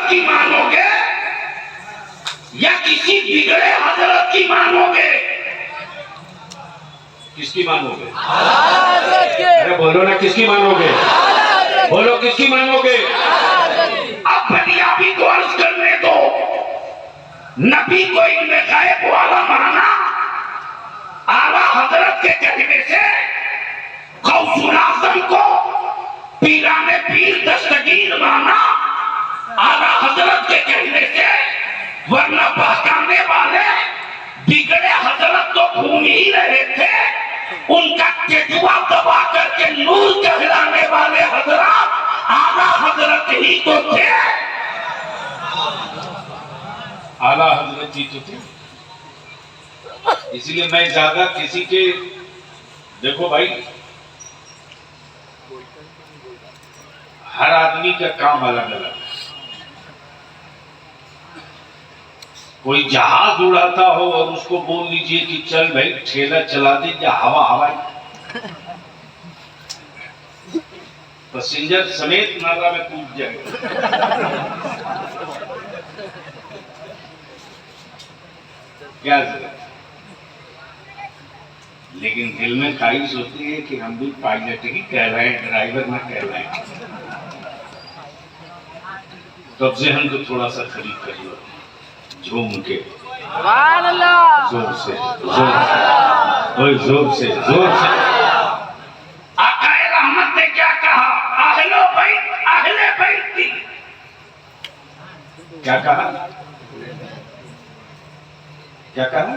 हजरत की मानोगे या किसी बिगड़े हजरत की मानोगे? किसकी मानोगे? अरे बोलो ना, किसकी मानोगे? बोलो किसकी मानोगे? अब बलियाबी को अर्ज करने दो। नबी को इल्मे गायब वाला माना, आला हजरत के कहने से गौसुल आज़म को पीराने पीर दस्तगीर माना, आला हजरत के कहने से, वरना बहकाने वाले बिगड़े हजरत तो घूम ही रहे थे, उनका केजुआ दबा करके नूर कहलाने वाले हजरत आला हजरत ही तो थे। आला हजरत ही तो थे। इसलिए मैं ज्यादा किसी के, देखो भाई, हर आदमी का काम अलग अलग है। कोई जहाज उड़ाता हो और उसको बोल दीजिए कि चल भाई ठेला चला दीजिए, हवा हवाई, पैसेंजर समेत नाला में कूद जाएगा। क्या जरूरत? लेकिन दिल में ख्वाहिश होती है कि हम भी पायलट ही कह रहे हैं, ड्राइवर ना कह रहे हैं। तब से हमको थोड़ा सा खरीद कर लो, झूम के, जोर से, जोर से, जोर से। आकाए रहमत ने क्या कहा? अहले बैत, अहले बैत। क्या कहा? क्या कहा?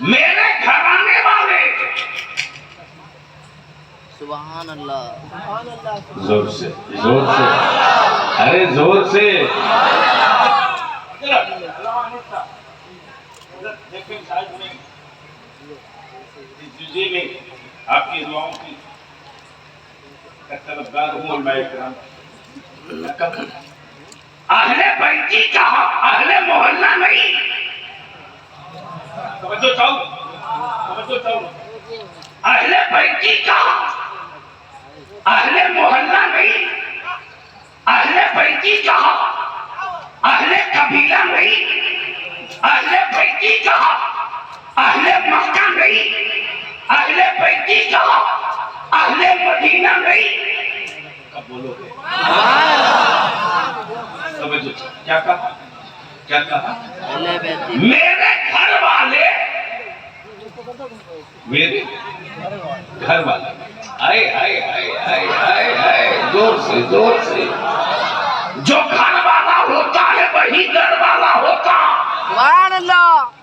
मेरे घराने वाले। सुभान अल्लाह। जोर से, जोर से, अरे जोर से। में आपकी दुआओं की तरफदार हूँ मैं। अहले बैती कहा, अहले मोहल्ला नहीं। समझो चाहो, समझो चाहो। अहले बैती कहा, अहले मोहल्ला नहीं। अहले बैती कहा, अहले कबीला नहीं। अहले बैती कहा, अहले मक्का नहीं। अहले बैती कहा, अहले मदीना नहीं। कब बोलोगे? समझो क्या कहा? क्या कहा? मेरे घर वाले, मेरे घर वाले। आए आए आए आए आए आए, जोर से, जोर से। जो घर वाला होता है वही घर वाला होता।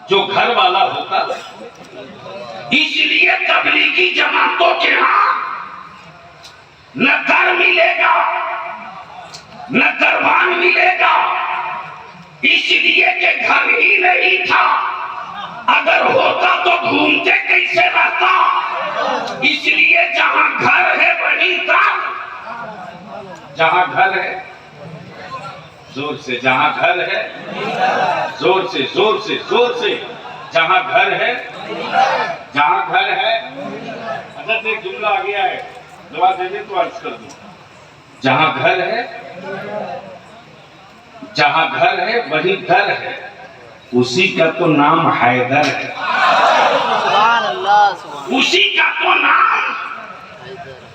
जो घर वाला होता, इसलिए तबलीगी जमातों के यहाँ न दर मिलेगा न दरबान मिलेगा, इसलिए कि घर ही नहीं था। अगर होता तो घूमते कैसे रहता? इसलिए जहां घर है वही दर। जहां घर है, जोर से, जहां घर है, जोर से, जोर से, जोर से, जहां घर है, जहां घर है। अच्छा एक जुमला आ गया है, जवाब दे दे तो अर्ज कर दूं। जहां घर है, जहां घर है वही दर है, उसी का तो नाम हैदर है। सुभान अल्लाह। उसी का तो नाम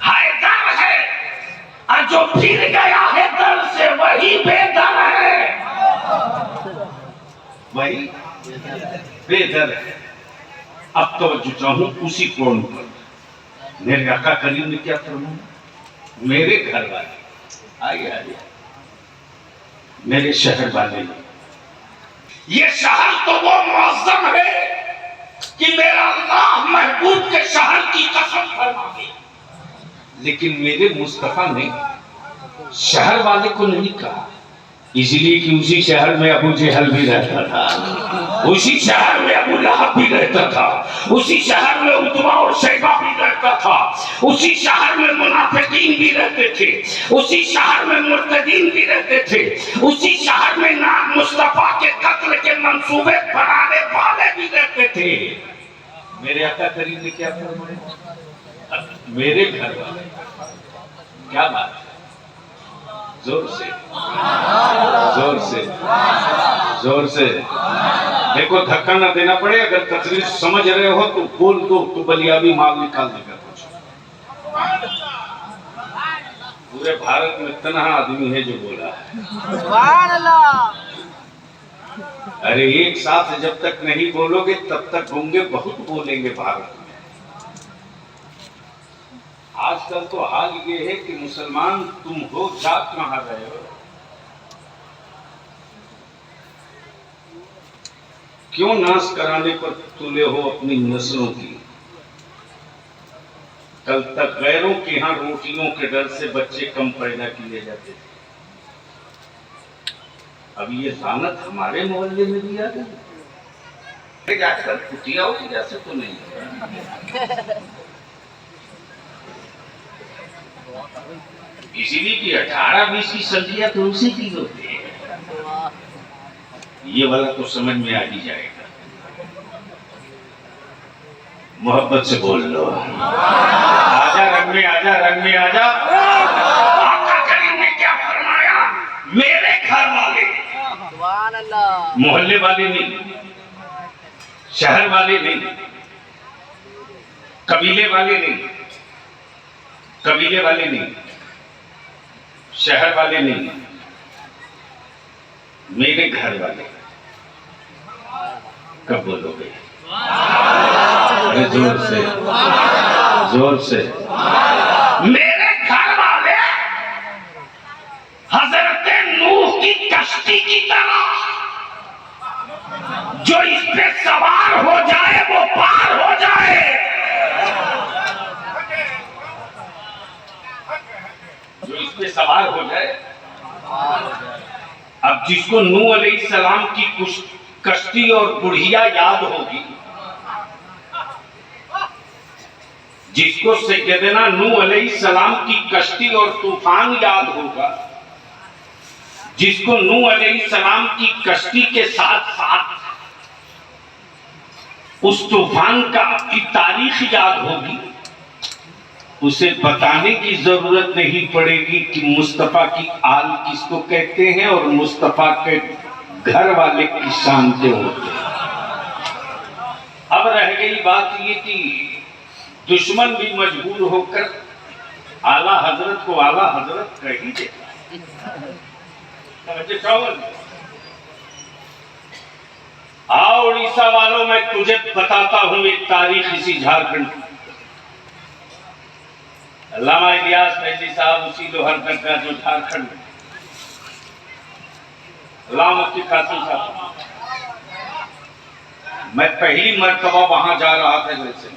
हैदर है। और जो फिर गया है दर से वही बेदर है, वही बेदर है। अब तो जो चाहूं उसी कौन पर, मेरे आका करीम ने क्या फरमाया? मेरे घर वाले, आइए आइए, मेरे शहर वाले। ये शहर तो वो मुअज़्ज़म है कि मेरा अल्लाह महबूब के शहर की कसम फरमाए, लेकिन मेरे मुस्तफा ने शहर वाले को नहीं कहा, इसलिए कि उसी शहर में अबू जहल भी रहता था, उसी शहर में अबू लहब भी रहता था, उसी शहर में उतबा और शैबा भी रहता था, उसी शहर में मुनाफिकीन भी रहते थे, उसी शहर में मुर्तदीन भी रहते थे, उसी शहर में नाम मुस्तफा के कत्ल के मंसूबे बनाने वाले भी रहते थे। मेरे आका करीम ने क्या फरमाया? मेरे घर वाले। क्या बात है, जोर से, जोर से, जोर से। देखो धक्का ना देना पड़े, अगर तकलीफ समझ रहे हो तो बोल दो, तो बलियाबी माल निकाल देगा कुछ। पूरे भारत में इतना आदमी है जो बोला है। सुभान अल्लाह। अरे एक साथ जब तक नहीं बोलोगे तब तक होंगे, बहुत बोलेंगे भारत में। आजकल तो हाल ये है कि मुसलमान तुम हो, जात कहां रहे हो? क्यों नाश कराने पर तुले हो अपनी नस्लों की? कल तक गैरों के यहां रोटियों के डर से बच्चे कम पैदा किए जाते थे, अब ये लानत हमारे मोहल्ले में भी आ गई। आजकल कुटियाओं की जैसे तो नहीं है। इसीलिए कि 18-20 की सदियां तो उसी की होती है। ये वाला तो समझ में आ ही जाएगा। मोहब्बत से बोल लो, आजा रंग में, आजा रंग में, आजा। आका करीम ने क्या फरमाया? मेरे घर वाले, सुभान अल्लाह। मोहल्ले वाले नहीं, शहर वाले नहीं, कबीले वाले नहीं, कबीले वाले नहीं, शहर वाले नहीं, मेरे घर वाले। कब बोलोगे? अरे जोर से, जोर से। मेरे घर वाले हजरत नूह की कश्ती की तरह, जो इस पे सवार हो जाए वो पार हो जाए। जो इस पे सवार हो जाए। अब जिसको नूह अलैहिस्सलाम की कश्ती और बुढ़िया याद होगी, जिसको सैयदना नूह अलैहिस्सलाम की कश्ती और तूफान याद होगा, जिसको नूह अलैहिस्सलाम की कश्ती के साथ साथ उस तूफान की तारीख याद होगी, उसे बताने की जरूरत नहीं पड़ेगी कि मुस्तफा की आल किसको कहते हैं और मुस्तफा के घर वाले किस शान के होते हैं। अब रह गई बात ये कि दुश्मन भी मजबूर होकर आला हजरत को आला हजरत कह ही देता है। आओ उड़ीसा वालों, मैं तुझे बताता हूं एक तारीख इसी झारखंड की। अल्लामा इलियास फैजी साहब उसी लोहरदगा जो झारखंड में, अल्लामा मुफ्ती कासिम साहब, मैं पहली मर्तबा वहां जा रहा था जैसे,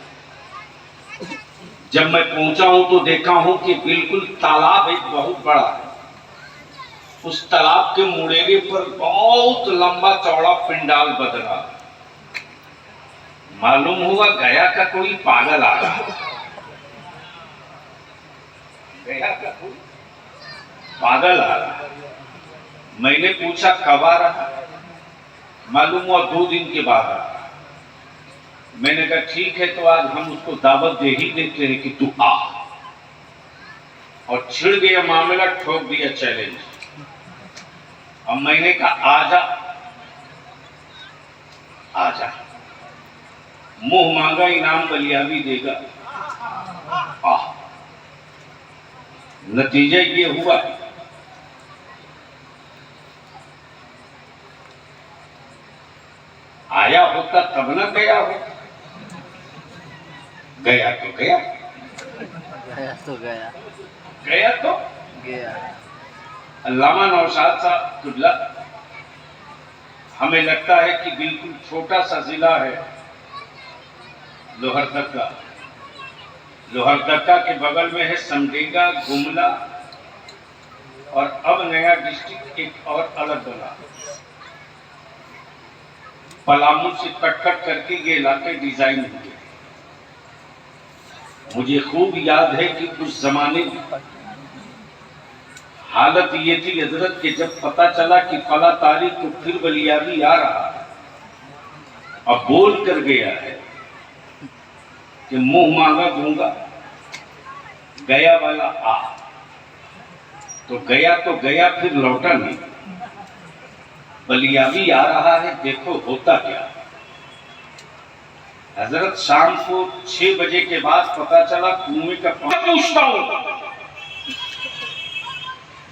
जब मैं पहुंचा हूं तो देखा हूं कि बिल्कुल तालाब एक बहुत बड़ा है, उस तालाब के मुड़ेरे पर बहुत लंबा चौड़ा पिंडाल बन रहा। मालूम हुआ गया का कोई पागल आ रहा, गया का कोई पागल आ रहा। मैंने पूछा कब आ रहा, मालूम हुआ 2 दिन के बाद आ रहा। मैंने कहा ठीक है, तो आज हम उसको दावत दे ही देते हैं कि तू आ। और छिड़ गया मामला, ठोक दिया चैलेंज। अब मैंने कहा आजा, आजा, मुंह मांगा इनाम बलियाबी देगा। नतीजा ये हुआ आया होता तब न गया हो, गया तो गया, गया तो गया, गया तो गया। अल्लामा नौशाद साहब कुल्ला, हमें लगता है कि बिल्कुल छोटा सा जिला है लोहरदगा। लोहरदगा के बगल में है समडेगा, गुमला, और अब नया डिस्ट्रिक्ट एक और अलग बना, पलामू से कट करके ये इलाके डिजाइन हुए। मुझे खूब याद है कि उस जमाने में हालत ये थी हजरत के, जब पता चला कि फला तारीख को फिर बलियाबी आ रहा, अब बोल कर गया है कि मुंह मांगा दूंगा, गया वाला आ। तो गया फिर लौटा नहीं। बलियावी आ रहा है, देखो होता क्या। हजरत शाम को 6 बजे के बाद पता चला कुएं का पानी। पूछता हूं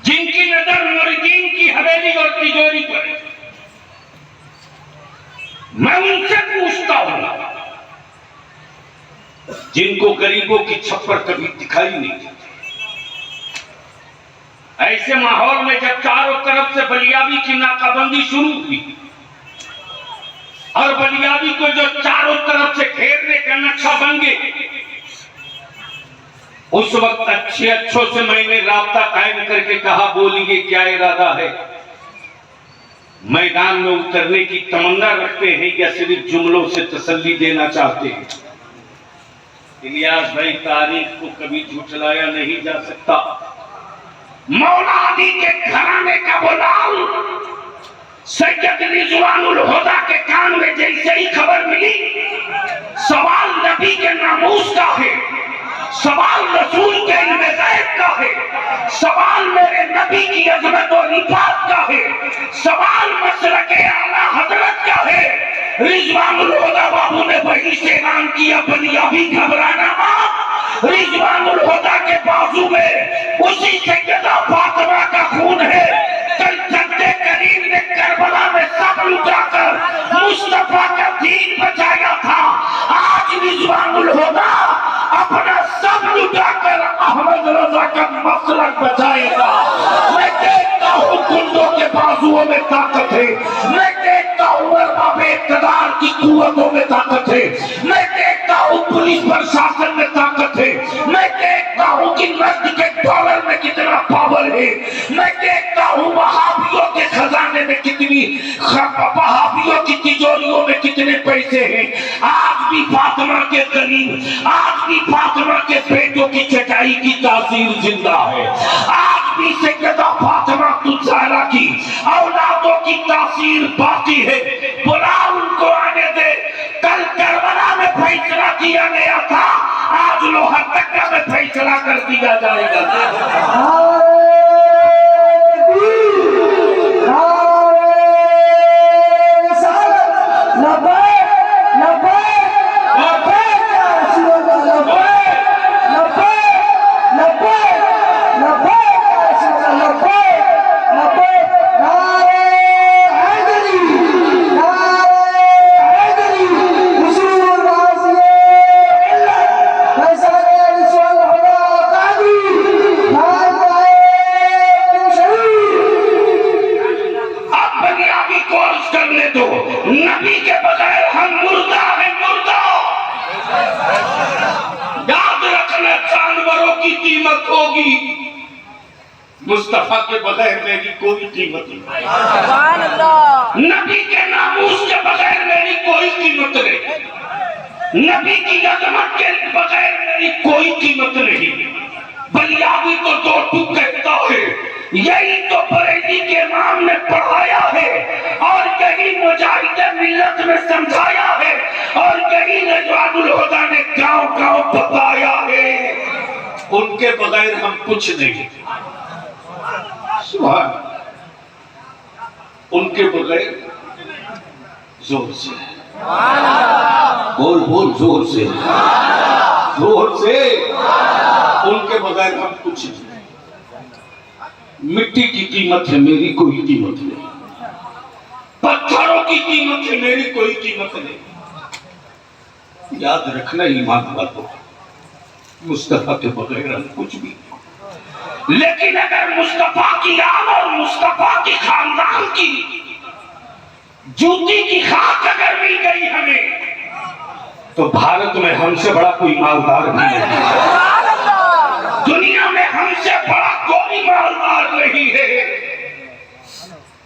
जिनकी नजर मुर्गीन की हवेली और तिजोरी पर, मैं उनसे पूछता हूं जिनको गरीबों की छप्पर कभी दिखाई नहीं देती। ऐसे माहौल में जब चारों तरफ से बलियावी की नाकाबंदी शुरू हुई और बलियावी को जो चारों तरफ से घेरने का नक्शा बन गए, उस वक्त अच्छों से मैंने राब्ता कायम करके कहा, बोलिए क्या इरादा है, मैदान में उतरने की तमन्ना रखते हैं या सिर्फ जुमलों से तसल्ली देना चाहते हैं। इलियास भाई, तारीख को कभी झुठलाया नहीं जा सकता। मौला अली के घराने का बुलाल सैयद रिजवानुल हुदा के कान में जैसे ही खबर मिली, सवाल नबी के नामूस का है, सवाल रसूल के इल्मे गैब का है, सवाल मेरे नबी की अजमत और रिफात का है, सवाल मसलके आला हजरत का है। रिजवानुल हुदा बाबू ने वही से ऐलान किया, बलियावी घबराना मत, रिजवानुल हुदा के बाजू में उसी सैयदा फातिमा का खून है। कल जद्दे करीम ने करबला में सब लुटाकर मुस्तफा का दीन बचाया था, आज रिजवानुल हुदा अपना सब लुटाकर अहमद रजा का मसलक बचाएगा। मैं देखता हूँ गुंडों के बाजुओं में ताकत है, मैं देखता हूँ अरबाबे इक़्तिदार की कुव्वतों में ताकत है, मैं देखता हूँ पुलिस प्रशासन में ताकत है, मैं देखता हूँ कि नस्ल के डॉलर में कितना पावर है, मैं देखता हूँ वहाबियों के खजाने में कितनी, वहाबियों की तिजोरियों में कितने पैसे हैं। आज भी फातिमा के करीब, आज भी फातिमा के बेटों की चटाई की तासीर जिंदा है, आज भी सैयदा फातिमा तुज़हरा की औलादों की तासीर बाकी है। बुला उनको आने दे। कल करबला में फैसला किया गया था, आज लोहरदगा में फैसला कर दिया जाएगा। नबी के बगैर हम मुर्दा है, मुर्दा। याद रखना, जानवरों की कीमत होगी, मुस्तफा के बगैर मेरी कोई कीमत नहीं। नबी के नामूस के बगैर मेरी कोई कीमत नहीं, नबी की अजमत के बगैर मेरी कोई कीमत नहीं। बलियावी तो दो टूक कहता है, यही तो बरेली के इमाम ने पढ़ाया है और यही मुजाहिदे मिल्लत में समझाया है और यही रिजवानुल हुदा ने गांव-गांव बताया है। उनके बगैर हम कुछ नहीं। सुभान, उनके बगैर जोर से बोल बोल, जोर से जोर से, उनके बगैर हम कुछ नहीं। मिट्टी की कीमत है, मेरी कोई कीमत नहीं। पत्थरों की कीमत है, मेरी कोई कीमत नहीं। याद रखना ईमान वालों, मुस्तफा के बगैर हम कुछ भी नहीं। लेकिन अगर मुस्तफा की आल और मुस्तफा की खानदान की जूती की खाक अगर मिल गई हमें, तो भारत में हमसे बड़ा कोई मालदार भी नहीं, दुनिया में हमसे बड़ा कोई मालदार नहीं है।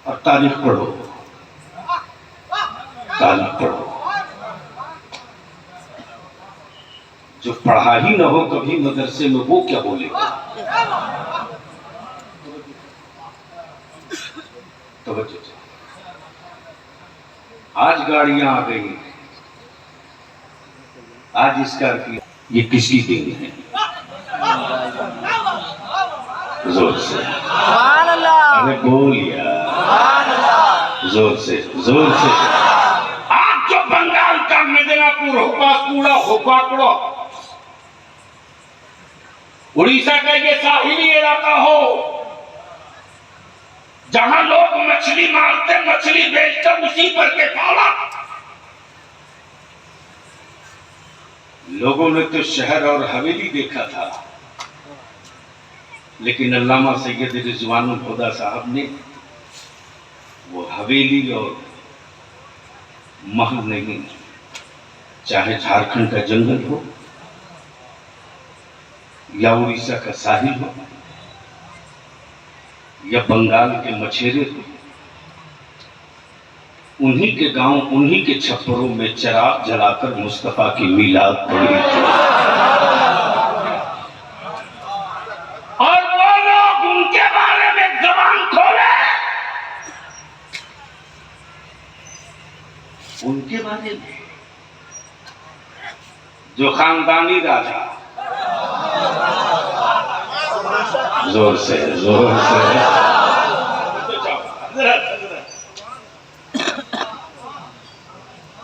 और तारीख पढ़ो, तारीख पढ़ो। जो पढ़ा ही न हो कभी मदरसे में, वो क्या बोलेगा। तो आज गाड़ियां आ गई, आज स्कॉर्पियो, ये किसकी देन है। जोर से। सुभान अल्लाह। अरे बोल यार, सुभान अल्लाह। जोर से, जोर से। आज जो बंगाल का मिदनापुर होपाकुड़ा होपाकुड़ा, उड़ीसा का ये साहिली इलाका हो, जहां लोग मछली मारते, मछली बेचते, उसी पर के पाला। लोगों ने तो शहर और हवेली देखा था, लेकिन अल्लामा सैयद रिजवानुल हुदा साहब ने वो हवेली और महल नहीं, चाहे झारखंड का जंगल हो या उड़ीसा का साहिल हो या बंगाल के मछेरे हो, उन्हीं के गांव, उन्हीं के छप्परों में चिराग जलाकर मुस्तफा की मीलाद पड़ी थी। और वो लोग उनके बारे में जबान खोले, उनके बारे में जो खानदानी राजा, जोर से, जोर से,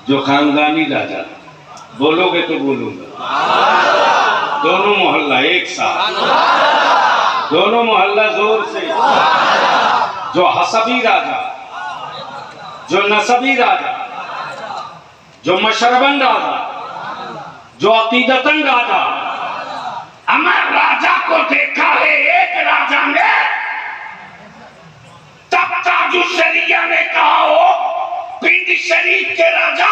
जो खानदानी राजा, बोलोगे तो बोलूंगा, दोनों मोहल्ला एक साथ, दोनों मोहल्ला जोर से, जो हसबी राजा, जो नसबी राजा, जो मशरबन राजा, जो अकीदतन राजा, अमर राजा को देखा है एक राजा ने, तब ताजु शरिया ने कहा हो पिंड शरीफ के राजा,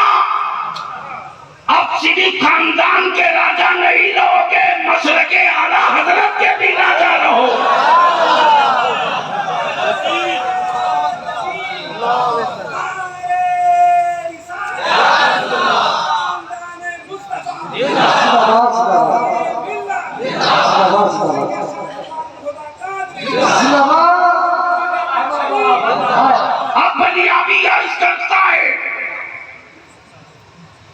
अब सिर्फ खानदान के राजा नहीं रहोगे, मशरक़ के आला हजरत के भी राजा रहो। अब बलियाबी अर्ज करता है,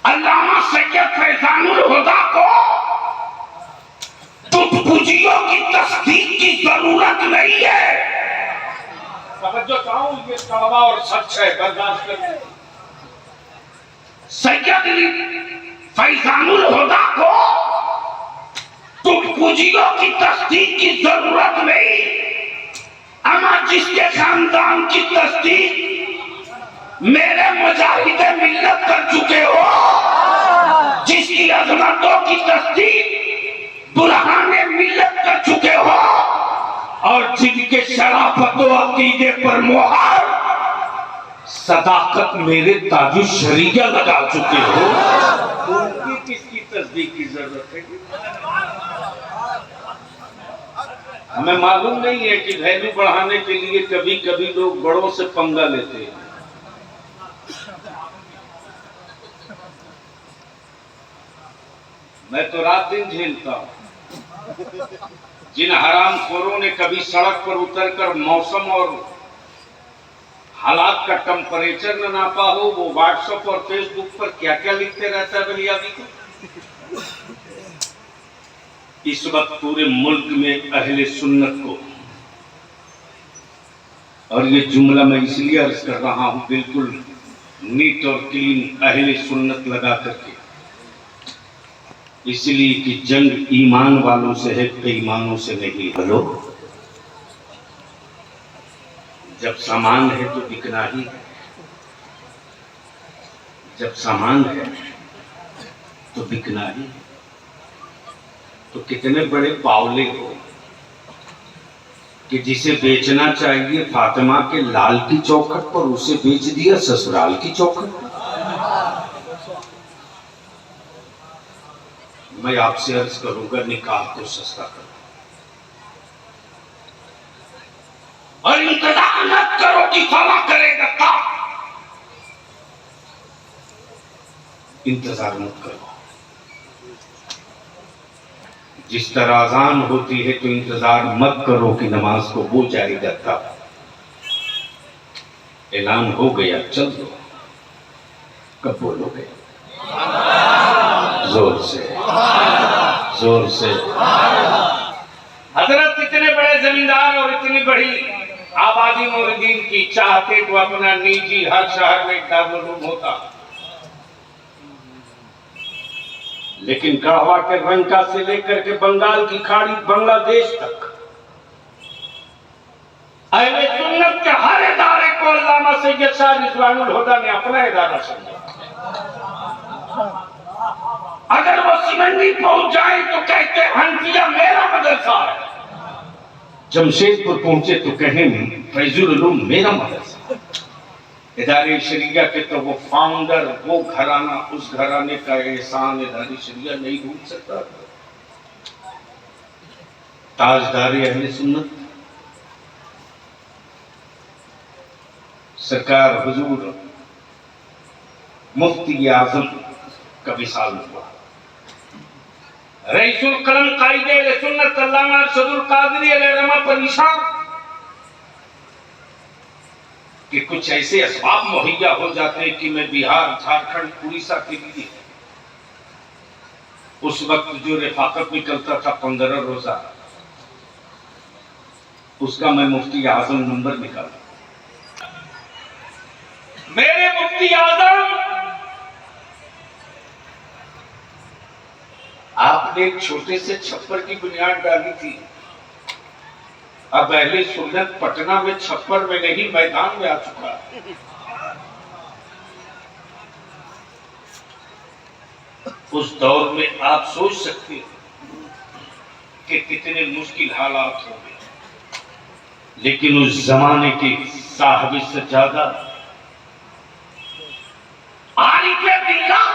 अल्लामा सैयद फैजानुल हुदा को तुटपुजियों की तस्दीक की जरूरत नहीं है। समझो चाहूं, ये कड़वा और सच है, बर्दाश्त करें। सैयद फैजानुल हुदा को तुटपुजियों की तस्दीक की जरूरत नहीं, अमा जिसके खानदान की तस्दीक मेरे मुजाहिदे मिल्लत कर चुके हो, जिसकी अजमतों की तस्दीक बुरहाने मिल्लत कर चुके हो, और जिनके शराफत व अकीदे पर मोहर सदाकत मेरे ताजु शरीया लगा चुके हो, उनकी किसकी तस्दीक की जरूरत है? हमें मालूम नहीं है कि वैल्यू बढ़ाने के लिए कभी कभी लोग बड़ों से पंगा लेते हैं। मैं तो रात दिन झेलता हूं। जिन हरामखोरों ने कभी सड़क पर उतरकर मौसम और हालात का टेम्परेचर न नापा हो, वो व्हाट्सएप और फेसबुक पर क्या क्या लिखते रहता है बलियाबी को। इस वक्त पूरे मुल्क में अहले सुन्नत को, और ये जुमला मैं इसलिए अर्ज कर रहा हूं बिल्कुल नीट और क्लीन अहले सुन्नत लगा करके, इसलिए कि जंग ईमान वालों से है, बेईमानों से नहीं। हेलो, जब सामान है तो बिकना ही है, जब सामान है तो बिकना ही है। तो कितने बड़े पावले हो कि जिसे बेचना चाहिए फातिमा के लाल की चौखट पर, उसे बेच दिया ससुराल की चौखट पर। मैं आपसे अर्ज करूंगा, निकाह को सस्ता करो और इंतजार मत करो कि फला करेगा तब, इंतजार मत करो। जिस तरह अजान होती है तो इंतजार मत करो कि नमाज को वो जाएगा तब। ऐलान हो गया, चल दो, कब बोलोगे? जोर से, जोर से। हजरत इतने बड़े जमींदार और इतनी बड़ी आबादी मुरीदीन की चाहते तो अपना निजी हर शहर में एक दारुल होता, लेकिन कहवा के रंका से लेकर के बंगाल की खाड़ी बांग्लादेश तक अहले सुन्नत के हर इदारे को अल्लामा सैयद शाह रिजवानुल हुदा ने अपना इदारा समझा। अगर वो सिमंदी पहुंच जाए तो कहते हनफिया मेरा मदरसा है, जमशेदपुर पहुंचे तो कहेंगे फैजुल उलूम मेरा मदरसा। इदारे शरिया के तो वो फाउंडर, वो घराना, उस घराने का एहसान इदारे शरिया नहीं भूल सकता। ताजदार अहले सुन्नत सरकार हुजूर मुफ्ती आजम का विशाल हुआ, रईसुल कलम कायदे अहले सुन्नत अल्लामा अरशदुल कादरी अलैहिर्रहमा पर निशान कि कुछ ऐसे असबाब मुहैया हो जाते हैं कि मैं बिहार, झारखंड, उड़ीसा के लिए उस वक्त जो रिफाकत निकलता था 15 रोजा, उसका मैं मुफ्ती आजम नंबर निकाला। मेरे मुफ्ती आजम, आपने एक छोटे से छप्पर की बुनियाद डाली थी, अब अहले सुन्नत पटना में छप्पर में नहीं मैदान में आ चुका। उस दौर में आप सोच सकते हो कि कितने मुश्किल हालात होंगे, लेकिन उस जमाने के साहिब सज्जादा आरिफ़े बिल्लाह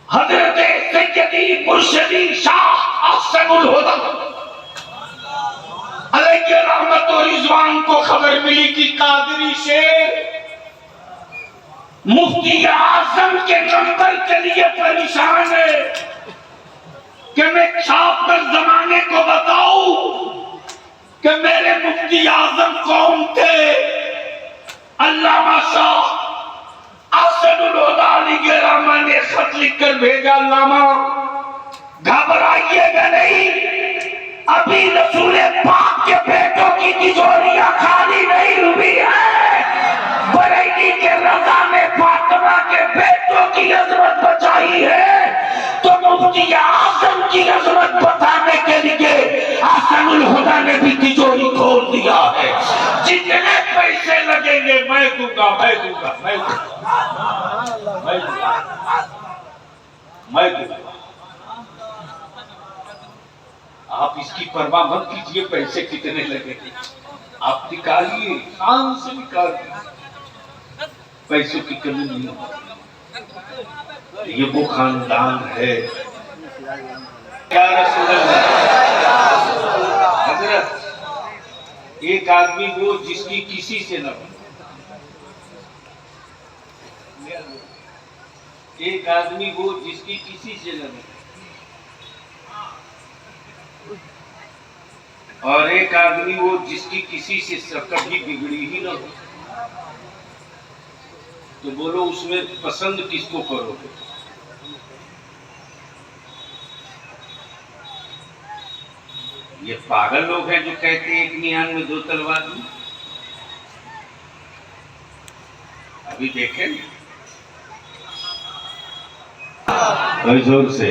हजरत सैयदी मुर्शिदी शाह अहसनुल हुदा अलैहि रहमत व रिजवान को खबर मिली कि कादरी से मुफ्ती आजम के नंबर के लिए परेशान है कि मैं छाप कर जमाने को बताऊं कि मेरे मुफ्ती आजम कौन थे। अल्लामा शाह अहसनुल हुदा अलैहिर्रहमा ने खत लिखकर भेजा, अल्लामा घबराइएगा नहीं, अभी रसूल पाक के बेटों की तिजोरियां खाली नहीं हुई है, बरेली के रजा ने फातिमा के बेटों की अजमत बचाई है, तो मुफ्ती आजम की अजमत बताने के लिए अहसनुल हुदा ने भी तिजोरी खोल दिया है। जितने पैसे लगेंगे मैं दूंगा, मैं दूंगा, मैं दूंगा, मैं दूंगा, मैं दूंगा। आप इसकी परवाह मत कीजिए पैसे कितने लगेंगे, आप निकालिए, शान से निकालिए, पैसों की कमी नहीं होगी। ये वो खानदान है। क्या रसूल हजरत, एक आदमी वो जिसकी किसी से न बने, एक आदमी वो जिसकी किसी से न बने, और एक आदमी वो जिसकी किसी से कभी बिगड़ी ही ना हो। तो बोलो उसमें पसंद किसको करोगे? ये पागल लोग हैं जो कहते हैं एक निहान में 2 तलवार दी। अभी देखें जोर से